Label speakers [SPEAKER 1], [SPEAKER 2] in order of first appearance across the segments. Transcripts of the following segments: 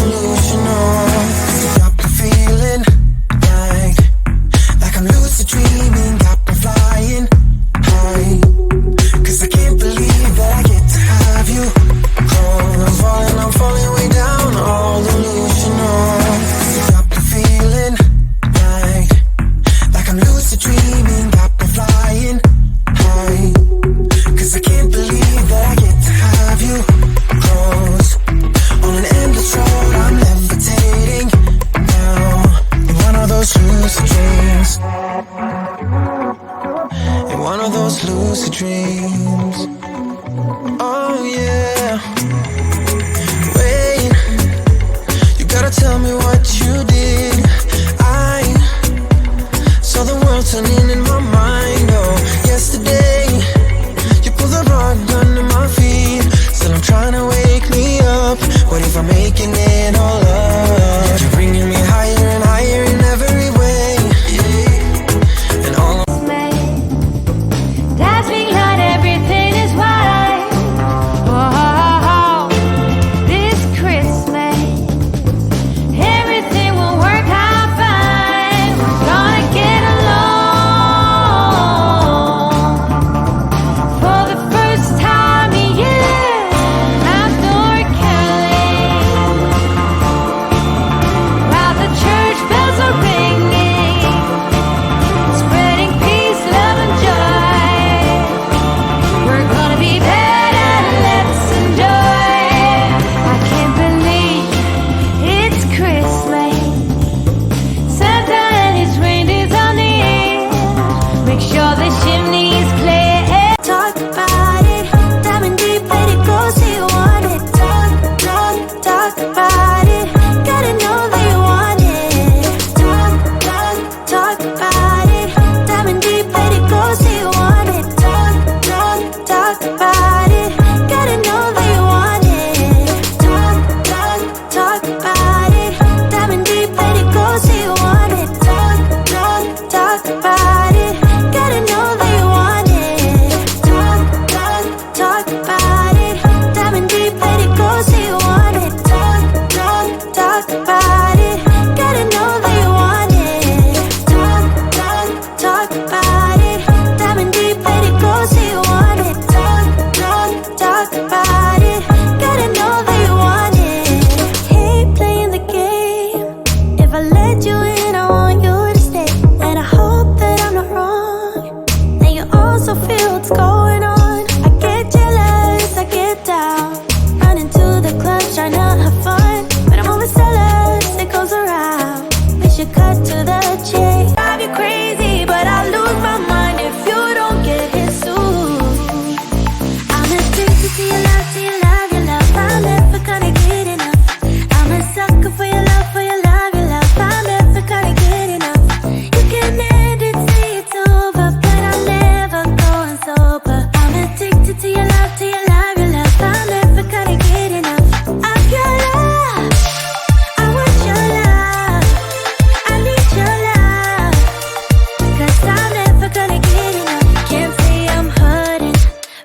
[SPEAKER 1] delusional. Got me feeling like I'm lucid dreaming. Got me flying high, 'cause I can't believe that I get to have you. Oh, I'm falling way down, all delusional. Got me feeling like I'm lucid dreaming. Got me flying high, 'cause I can't believe that I get to have you close. On an endless road, I'm levitating now, in one of those lucid dreams. In one of those lucid dreams. Oh yeah. Wait, you gotta tell me what you did. I saw the world turning in my mind. Oh, yesterday you pulled the rug under my feet. Still I'm trying to wake me up. What if I'm making it all up? You're bringing me higher and higher in every way, yeah. And all
[SPEAKER 2] dancing like everything is white. Whoa, this Christmas everything will work out fine. We're gonna get along for the first time in years. Outdoor caroling while the church bells are ringing, spreading peace, love, and joy. We're gonna be better, let's enjoy. I can't believe it's Christmas. Santa and his reindeers on the air. Make sure the chimney is clear. Talk about it, diamond deep, let it go, say you want it. Talk about it, gotta know that you want it. Talk about it, diamond deep, let it go, say you want it. Talk about it, gotta know that you want it. Talk about it, diamond deep, let it go, say you want it. Talk about it, gotta know that you want it. Talk about it, diamond deep, let it go, say you want it. Talk about it, gotta know that you want it. Talk about it, diamond deep, let it go, say you want it. Talk about it, gotta know that you want it. Hate playing the game. If I let you in, I want you to stay. And I hope that I'm not wrong, that you also feel what's going on. I get jealous, I get down, running to the club, trying to have fun. But I'm always jealous, it goes around. We should cut to the chase. Drive you crazy, but I lose my mind if you don't get his soon. I'm addicted to your love, to your love, your love. I'm never gonna get enough. I'm a sucker for your love, for your love, your love. I'm never gonna get enough. You can end it, say it's over, but I'm never going sober. I'm addicted to your love, to your love, your love. I'm never gonna get enough of your love. I want your love, I need your love, 'cause I'm never gonna get enough. Can't say I'm hurting,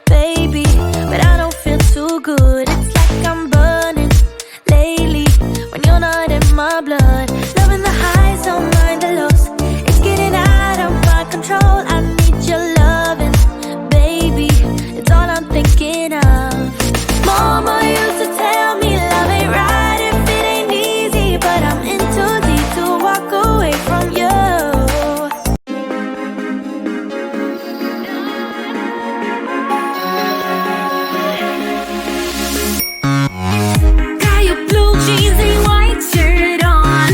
[SPEAKER 2] baby, but I don't feel too good. It's like I'm burning lately when you're not in my blood. Loving the highs, don't mind the lows. It's getting out of my control. I need your loving, baby. It's all I'm thinking of. Mama used to tell me love ain't right if it ain't easy, but I'm in too deep to walk away from you. Got your blue jeans and your white shirt on.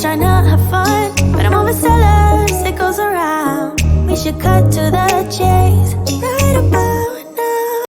[SPEAKER 2] trying to have fun, but I'm always jealous, it goes around. should cut to the chase. Right about